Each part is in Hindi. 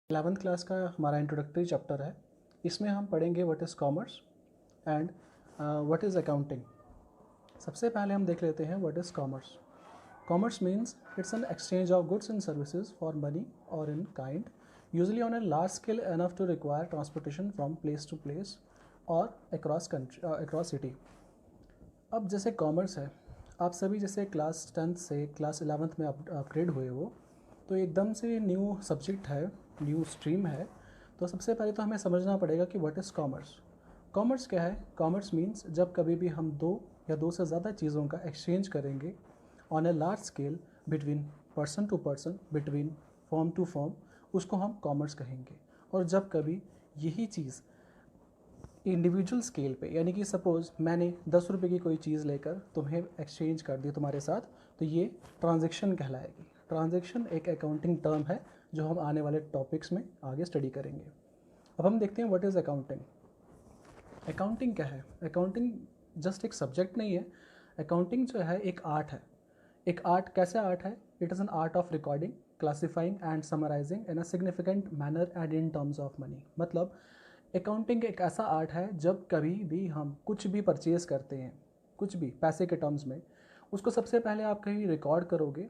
11th क्लास का हमारा इंट्रोडक्टरी चैप्टर है। इसमें हम पढ़ेंगे what is commerce and what is accounting. सबसे पहले हम देख लेते हैं what is commerce. Commerce means it's an exchange of goods and services for money और in kind, usually on a large scale enough to require transportation from place to place और अक्रॉस सिटी। अब जैसे कॉमर्स है, आप सभी जैसे क्लास 10th से क्लास 11th में अपग्रेड हुए हो, तो एकदम से न्यू सब्जेक्ट है, न्यू स्ट्रीम है। तो सबसे पहले तो हमें समझना पड़ेगा कि व्हाट इज़ कॉमर्स। कॉमर्स क्या है? कॉमर्स मीन्स जब कभी भी हम दो या दो से ज़्यादा चीज़ों का एक्सचेंज करेंगे on a large scale between person to person, between form to form, उसको हम कॉमर्स कहेंगे। और जब कभी यही चीज़ इंडिविजुअल स्केल पे, यानी कि सपोज़ मैंने 10 रुपये की कोई चीज़ लेकर तुम्हें एक्सचेंज कर दी तुम्हारे साथ, तो ये ट्रांजैक्शन कहलाएगी। ट्रांजैक्शन एक अकाउंटिंग टर्म है जो हम आने वाले टॉपिक्स में आगे स्टडी करेंगे। अब हम देखते हैं व्हाट इज़ अकाउंटिंग। अकाउंटिंग क्या है? अकाउंटिंग जस्ट एक सब्जेक्ट नहीं है। अकाउंटिंग जो है एक आर्ट है। एक आर्ट कैसा आर्ट है? It is an art of recording, classifying and summarizing in a significant manner and in terms of money. मतलब अकाउंटिंग एक ऐसा आर्ट है जब कभी भी हम कुछ भी परचेज़ करते हैं, कुछ भी पैसे के टर्म्स में, उसको सबसे पहले आप कहीं रिकॉर्ड करोगे।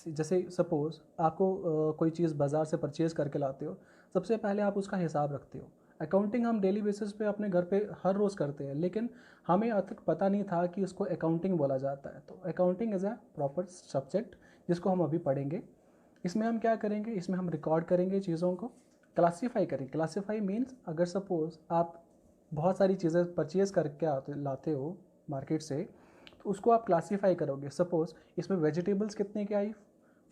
जैसे सपोज़ आपको कोई चीज़ बाज़ार से परचेज़ करके लाते हो, सबसे पहले आप उसका हिसाब रखते हो। अकाउंटिंग हम डेली बेसिस पे अपने घर पे हर रोज़ करते हैं, लेकिन हमें आज तक पता नहीं था कि उसको अकाउंटिंग बोला जाता है। तो accounting is a proper subject जिसको हम अभी पढ़ेंगे। इसमें हम क्या करेंगे? इसमें हम रिकॉर्ड करेंगे चीज़ों को, क्लासीफाई करेंगे। क्लासीफाई मीन्स अगर सपोज़ आप बहुत सारी चीज़ें परचेज़ करके लाते हो मार्केट से, तो उसको आप क्लासीफाई करोगे। सपोज़ इसमें वेजिटेबल्स कितने की आई,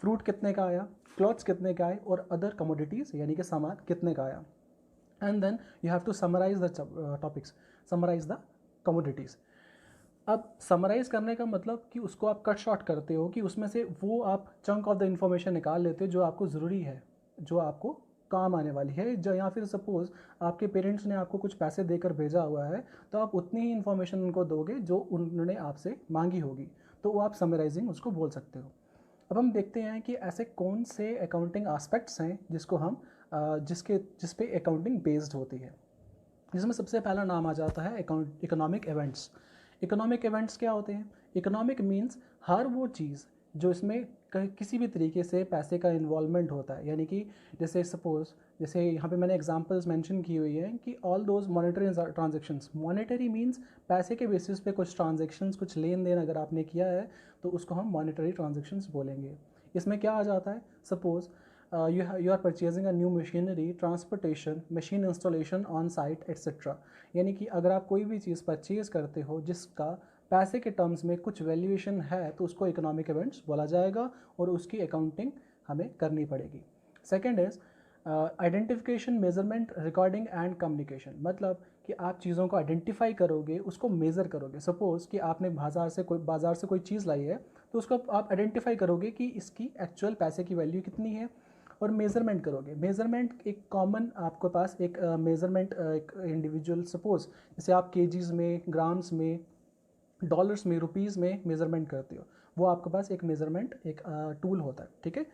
फ्रूट कितने का आया, क्लॉथ्स कितने का आए, और अदर कमोडिटीज़ यानी कि सामान कितने का आया। And then you have to summarize the topics, summarize the commodities. अब समराइज़ करने का मतलब कि उसको आप कट शॉर्ट करते हो, कि उसमें से वो आप चंक ऑफ द इन्फॉर्मेशन निकाल लेते हो जो आपको ज़रूरी है, जो आपको काम आने वाली है। जो या फिर सपोज़ आपके पेरेंट्स ने आपको कुछ पैसे देकर भेजा हुआ है, तो आप उतनी ही इन्फॉर्मेशन उनको दोगे जो उन्होंने आपसे मांगी होगी, तो वो आप समराइजिंग उसको बोल सकते हो। अब हम देखते हैं कि ऐसे कौन से अकाउंटिंग एस्पेक्ट्स हैं जिसको हम जिस पे अकाउंटिंग बेस्ड होती है। जिसमें सबसे पहला नाम आ जाता है इकोनॉमिक इवेंट्स। इकोनॉमिक इवेंट्स क्या होते हैं? इकोनॉमिक मीन्स हर वो चीज़ जो इसमें किसी भी तरीके से पैसे का इन्वॉल्वमेंट होता है। यानी कि जैसे सपोज़, जैसे यहाँ पे मैंने एग्जांपल्स मेंशन की हुई हैं कि all those monetary transactions. Monetary means पैसे के बेसिस पे कुछ ट्रांजेक्शन्स, कुछ लेन देन अगर आपने किया है, तो उसको हम मॉनेटरी ट्रांजेक्शन्स बोलेंगे। इसमें क्या आ जाता है? Suppose you are purchasing a new machinery, transportation, machine installation on site etc. यानी कि अगर आप कोई भी चीज़ परचेज करते हो जिसका पैसे के टर्म्स में कुछ वैल्यूएशन है, तो उसको इकोनॉमिक इवेंट्स बोला जाएगा और उसकी अकाउंटिंग हमें करनी पड़ेगी। Second is identification, measurement, recording and communication. मतलब कि आप चीज़ों को आइडेंटिफाई करोगे, उसको मेज़र करोगे। सपोज़ कि आपने बाज़ार से कोई चीज़ लाई है, तो उसको आप आइडेंटिफाई करोगे कि इसकी एक्चुअल पैसे की वैल्यू कितनी है, और मेज़रमेंट करोगे। मेज़रमेंट एक कॉमन आपके पास एक मेज़रमेंट एक इंडिविजुअल, सपोज़ जैसे आप केजीज़ में, ग्राम्स में, डॉलर्स में, रुपीज़ में मेज़रमेंट करते हो, वो आपके पास एक मेज़रमेंट एक टूल होता है। ठीक है।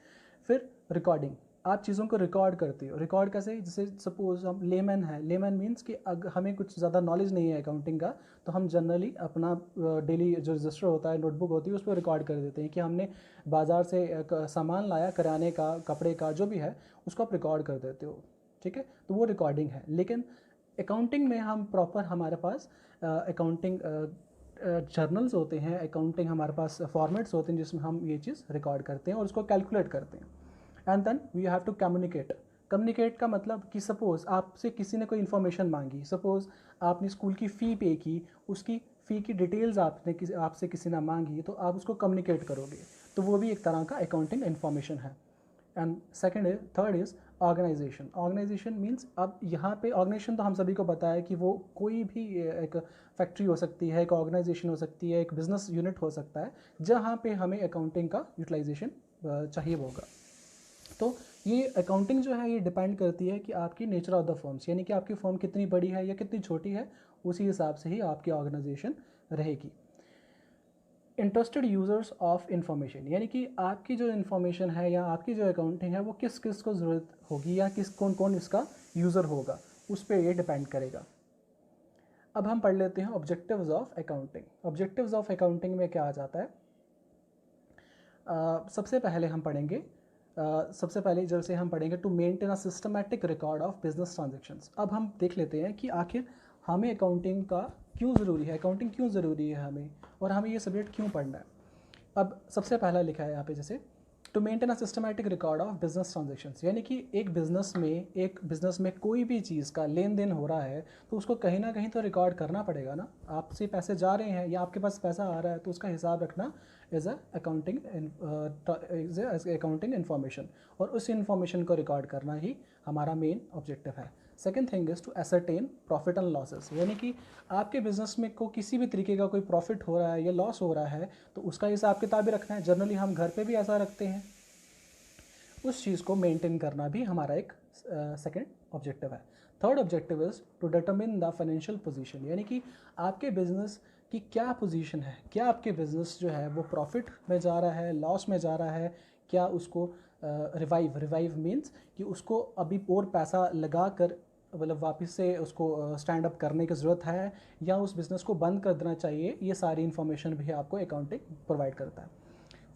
फिर रिकॉर्डिंग, आप चीज़ों को रिकॉर्ड करते हो। रिकॉर्ड कैसे? जैसे सपोज़ हम लेमैन है, लेमैन मीन्स कि अगर हमें कुछ ज़्यादा नॉलेज नहीं है अकाउंटिंग का, तो हम जनरली अपना डेली जो रजिस्टर होता है, नोटबुक होती है, उस पर रिकॉर्ड कर देते हैं कि हमने बाज़ार से सामान लाया, कराने का, कपड़े का, जो भी है, उसको आप रिकॉर्ड कर देते हो। ठीक है, तो वो रिकॉर्डिंग है। लेकिन अकाउंटिंग में हम प्रॉपर, हमारे पास अकाउंटिंग जर्नल्स होते हैं, अकाउंटिंग हमारे पास फॉर्मेट्स होते हैं जिसमें हम ये चीज़ रिकॉर्ड करते हैं और उसको कैलकुलेट करते हैं। And then we have to communicate. Communicate का मतलब कि सपोज़ आपसे किसी ने कोई इन्फॉर्मेशन मांगी, सपोज़ आपने स्कूल की फ़ी पे की, उसकी फ़ी की डिटेल्स आपसे किसी ने मांगी, तो आप उसको कम्युनिकेट करोगे, तो वो भी एक तरह का अकाउंटिंग इन्फॉर्मेशन है। And third is organization. Organization means, अब यहाँ पे ऑर्गेनाइजेशन तो हम सभी को पता है कि वो कोई भी एक फैक्ट्री हो सकती है, एक ऑर्गेनाइजेशन हो सकती है, एक बिजनेस यूनिट हो सकता है, जहाँ पे हमें अकाउंटिंग का यूटिलाइजेशन चाहिए होगा। तो ये अकाउंटिंग जो है ये डिपेंड करती है कि आपकी नेचर ऑफ द फर्म्स, यानी कि आपकी फर्म कितनी बड़ी है या कितनी छोटी है, उसी हिसाब से ही आपकी ऑर्गेनाइजेशन रहेगी। इंटरेस्टेड यूज़र्स ऑफ इंफॉर्मेशन, यानी कि आपकी जो इन्फॉर्मेशन है या आपकी जो अकाउंटिंग है वो किस किस को ज़रूरत होगी या किस कौन कौन इसका यूज़र होगा, उस पर ये डिपेंड करेगा। अब हम पढ़ लेते हैं objectives of accounting. Objectives of accounting में क्या आ जाता है? सबसे पहले हम पढ़ेंगे सबसे पहले जैसे हम पढ़ेंगे to maintain a systematic record of business transactions. अब हम देख लेते हैं कि आखिर हमें अकाउंटिंग का क्यों ज़रूरी है, अकाउंटिंग क्यों ज़रूरी है हमें, और हमें ये सब्जेक्ट क्यों पढ़ना है। अब सबसे पहला लिखा है यहाँ पे जैसे to maintain a systematic record of business transactions, यानी कि एक बिज़नेस में कोई भी चीज़ का लेन देन हो रहा है तो उसको कहीं ना कहीं तो रिकॉर्ड करना पड़ेगा ना। आपसे पैसे जा रहे हैं या आपके पास पैसा आ रहा है तो उसका हिसाब रखना इज़ अकाउंटिंग इन्फॉर्मेशन, और उस इन्फॉर्मेशन को रिकॉर्ड करना ही हमारा मेन ऑब्जेक्टिव है। Second thing is to ascertain profit and losses, यानी कि आपके बिजनेस में को किसी भी तरीके का कोई प्रॉफिट हो रहा है या लॉस हो रहा है तो उसका हिसाब किताब भी रखना है। जनरली हम घर पे भी ऐसा रखते हैं। उस चीज़ को मेंटेन करना भी हमारा एक सेकेंड ऑब्जेक्टिव है। Third objective is to determine the financial position, यानी कि आपके बिजनेस की क्या पोजीशन है, क्या आपके बिजनेस जो है वो प्रॉफिट में जा रहा है, लॉस में जा रहा है, क्या उसको रिवाइव मीन्स कि उसको अभी और पैसा लगा कर मतलब वापस से उसको स्टैंड अप करने की ज़रूरत है या उस बिज़नेस को बंद कर देना चाहिए। ये सारी इन्फॉर्मेशन भी आपको अकाउंटिंग प्रोवाइड करता है।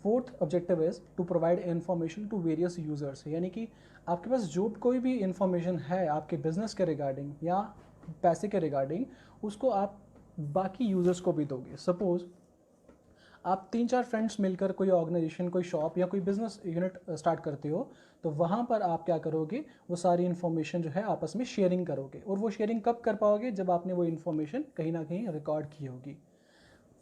Fourth objective is to provide information to various users, यानी कि आपके पास जो कोई भी इन्फॉर्मेशन है आपके बिज़नेस के रिगार्डिंग या पैसे के रिगार्डिंग, उसको आप बाकी यूज़र्स को भी दोगे। सपोज़ आप 3-4 फ्रेंड्स मिलकर कोई ऑर्गेनाइजेशन, कोई शॉप या कोई बिज़नेस यूनिट स्टार्ट करते हो तो वहाँ पर आप क्या करोगे, वो सारी इन्फॉर्मेशन जो है आपस में शेयरिंग करोगे, और वो शेयरिंग कब कर पाओगे, जब आपने वो इन्फॉर्मेशन कहीं ना कहीं रिकॉर्ड की होगी।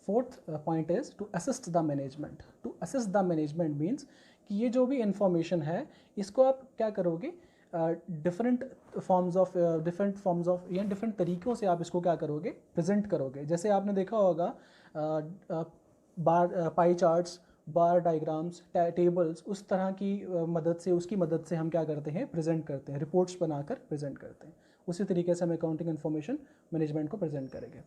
Fourth point is to assist the management. To assist the management means कि ये जो भी इन्फॉर्मेशन है इसको आप क्या करोगे, डिफरेंट फॉर्म्स ऑफ या डिफरेंट तरीक़ों से आप इसको क्या करोगे, प्रेजेंट करोगे। जैसे आपने देखा होगा बार पाई चार्ट्स, बार डायग्राम्स, टेबल्स, उस तरह की उसकी मदद से हम क्या करते हैं, प्रेजेंट करते हैं, रिपोर्ट्स बनाकर प्रेजेंट करते हैं। उसी तरीके से हम अकाउंटिंग इन्फॉर्मेशन मैनेजमेंट को प्रेजेंट करेंगे।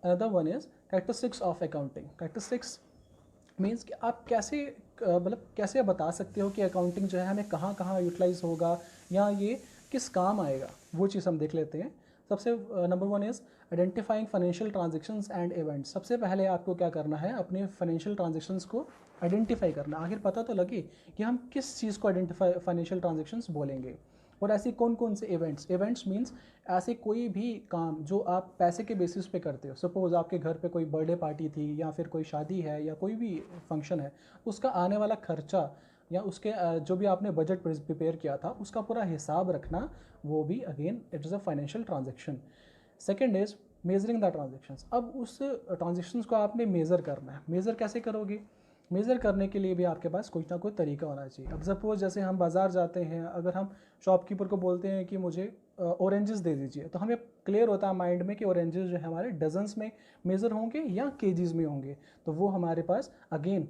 Another one is characteristics of accounting. Characteristics means कि आप कैसे कैसे बता सकते हो कि अकाउंटिंग जो है हमें कहाँ कहाँ यूटिलाइज होगा या ये किस काम आएगा, वो चीज़ हम देख लेते हैं। सबसे number one is identifying financial transactions and events. सबसे पहले आपको क्या करना है, अपने फाइनेंशियल ट्रांजेक्शन्स को आइडेंटिफाई करना। आखिर पता तो लगे कि हम किस चीज़ को आइडेंटिफाई फाइनेंशियल ट्रांजेक्शन्स बोलेंगे, और ऐसी कौन कौन से इवेंट्स मीन्स ऐसे कोई भी काम जो आप पैसे के बेसिस पे करते हो। सपोज़ आपके घर पे कोई बर्थडे पार्टी थी या फिर कोई शादी है या कोई भी फंक्शन है, उसका आने वाला खर्चा या उसके जो भी आपने बजट प्रिपेयर किया था उसका पूरा हिसाब रखना, वो भी again it is a financial transaction. Second is measuring the transactions. अब उस ट्रांजेक्शन्स को आपने मेज़र करना है। मेज़र कैसे करोगे, मेज़र करने के लिए भी आपके पास कोई ना कोई तरीका होना चाहिए। अब सपोज जैसे हम बाज़ार जाते हैं, अगर हम शॉपकीपर को बोलते हैं कि मुझे ऑरेंजेस दे दीजिए, तो हमें क्लियर होता है माइंड में कि ऑरेंजेस जो है हमारे डजन्स में मेज़र होंगे या केजीज़ में होंगे। तो वो हमारे पास अगेन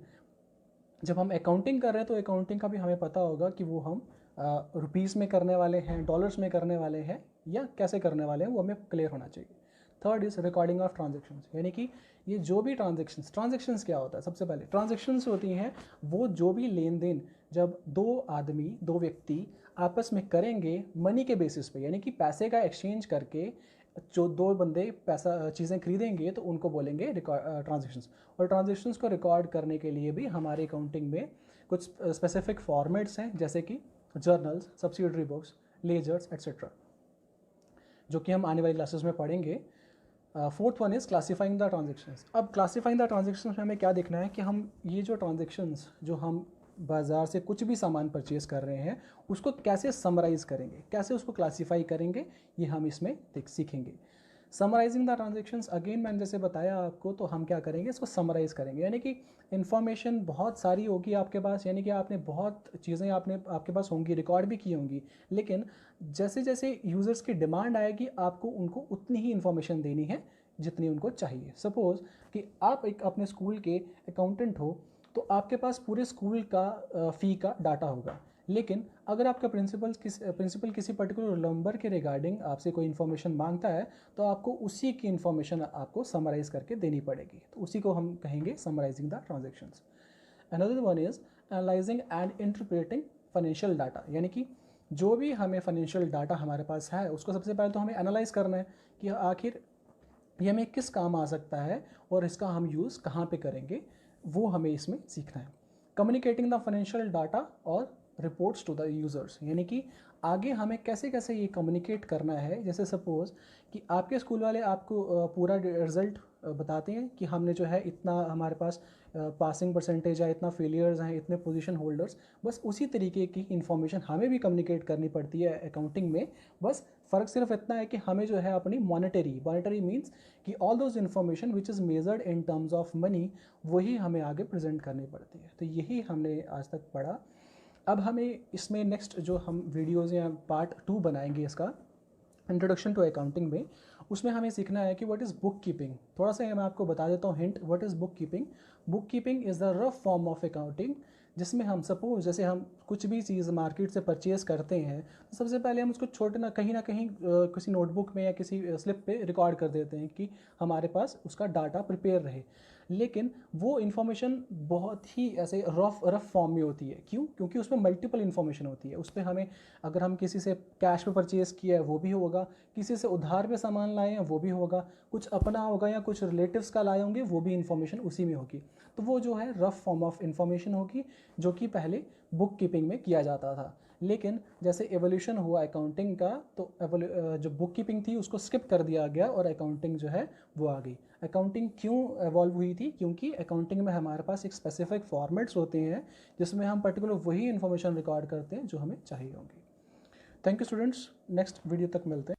जब हम अकाउंटिंग कर रहे हैं तो अकाउंटिंग का भी हमें पता होगा कि वो हम रुपीज़ में करने वाले हैं, डॉलर्स में करने वाले हैं या कैसे करने वाले हैं, वो हमें क्लियर होना चाहिए। Third is recording of transactions, यानी कि ये जो भी ट्रांजेक्शन्स क्या होता है, सबसे पहले ट्रांजेक्शन्स होती हैं वो जो भी लेन देन जब दो व्यक्ति आपस में करेंगे मनी के बेसिस पे, यानी कि पैसे का एक्सचेंज करके जो दो बंदे पैसा चीज़ें खरीदेंगे तो उनको बोलेंगे ट्रांजेक्शन्स। और ट्रांजेक्शन्स को रिकॉर्ड करने के लिए भी हमारे अकाउंटिंग में कुछ स्पेसिफिक फॉर्मेट्स हैं, जैसे कि journals, subsidiary books, ledgers etcetera, जो कि हम आने वाली क्लासेस में पढ़ेंगे। Fourth one is classifying the transactions. अब क्लासीफाइंग द ट्रांजेक्शन्स में हमें क्या देखना है कि हम ये जो ट्रांजेक्शन्स जो हम बाज़ार से कुछ भी सामान परचेज़ कर रहे हैं उसको कैसे समराइज़ करेंगे, कैसे उसको क्लासीफाई करेंगे, ये हम इसमें सीखेंगे। समराइजिंग द ट्रांजेक्शन्स, अगेन मैंने जैसे बताया आपको, तो हम क्या करेंगे, इसको समराइज़ करेंगे, यानी कि इन्फॉर्मेशन बहुत सारी होगी आपके पास, यानी कि आपने बहुत चीज़ें आपके पास होंगी, रिकॉर्ड भी की होंगी, लेकिन जैसे जैसे यूज़र्स की डिमांड आएगी आपको उनको उतनी ही इन्फॉर्मेशन देनी है जितनी उनको चाहिए। सपोज़ कि आप एक अपने स्कूल के अकाउंटेंट हो तो आपके पास पूरे स्कूल का फ़ी का डाटा होगा, लेकिन अगर आपका प्रिंसिपल किसी पर्टिकुलर नंबर के रिगार्डिंग आपसे कोई इन्फॉर्मेशन मांगता है तो आपको उसी की इन्फॉर्मेशन आपको समराइज़ करके देनी पड़ेगी, तो उसी को हम कहेंगे summarizing the transactions. Another one is analysing and interpreting financial data, यानी कि जो भी हमें फाइनेंशियल डाटा हमारे पास है उसको सबसे पहले तो हमें एनालाइज करना है कि आखिर ये हमें किस काम आ सकता है और इसका हम यूज़ कहाँ पे करेंगे, वो हमें इसमें सीखना है। कम्युनिकेटिंग द फाइनेंशियल डाटा और रिपोर्ट्स टू द यूज़र्स, यानी कि आगे हमें कैसे कैसे ये कम्युनिकेट करना है। जैसे सपोज़ कि आपके स्कूल वाले आपको पूरा रिज़ल्ट बताते हैं कि हमने जो है इतना हमारे पास पासिंग परसेंटेज है, इतना फेलियर्स हैं, इतने पोजीशन होल्डर्स, बस उसी तरीके की इन्फॉर्मेशन हमें भी कम्युनिकेट करनी पड़ती है अकाउंटिंग में। बस फ़र्क सिर्फ इतना है कि हमें जो है अपनी मॉनेटरी मीन्स कि all those information which is measured in terms of money, वही हमें आगे प्रेजेंट करनी पड़ती है। तो यही हमने आज तक पढ़ा। अब हमें इसमें नेक्स्ट जो हम वीडियोज़ या पार्ट 2 बनाएंगे इसका, इंट्रोडक्शन टू अकाउंटिंग में, उसमें हमें सीखना है कि व्हाट इज़ बुक कीपिंग। थोड़ा सा मैं आपको बता देता हूँ hint, what is book keeping. Book keeping is the rough form of accounting, जिसमें हम सपोज जैसे हम कुछ भी चीज़ मार्केट से परचेज़ करते हैं तो सबसे पहले हम उसको छोटे ना कहीं किसी नोटबुक में या किसी स्लिप पे रिकॉर्ड कर देते हैं कि हमारे पास उसका डाटा प्रिपेयर रहे। लेकिन वो इन्फॉर्मेशन बहुत ही ऐसे रफ फॉर्म में होती है। क्यों? क्योंकि उसमें मल्टीपल इन्फॉर्मेशन होती है। उस पर हमें, अगर हम किसी से कैश पे परचेज़ किया है वो भी होगा, किसी से उधार पे सामान लाए हैं वो भी होगा, कुछ अपना होगा या कुछ रिलेटिव्स का लाए होंगे, वो भी इन्फॉर्मेशन उसी में होगी। तो वो जो है रफ फॉर्म ऑफ इन्फॉर्मेशन होगी, जो कि पहले बुक कीपिंग में किया जाता था। लेकिन जैसे एवोल्यूशन हुआ अकाउंटिंग का, तो जो बुक कीपिंग थी उसको स्किप कर दिया गया और अकाउंटिंग जो है वो आ गई। अकाउंटिंग क्यों एवॉल्व हुई थी? क्योंकि अकाउंटिंग में हमारे पास एक स्पेसिफिक फॉर्मेट्स होते हैं जिसमें हम पर्टिकुलर वही इन्फॉर्मेशन रिकॉर्ड करते हैं जो हमें चाहिए होंगी। Thank you students, next video तक मिलते हैं।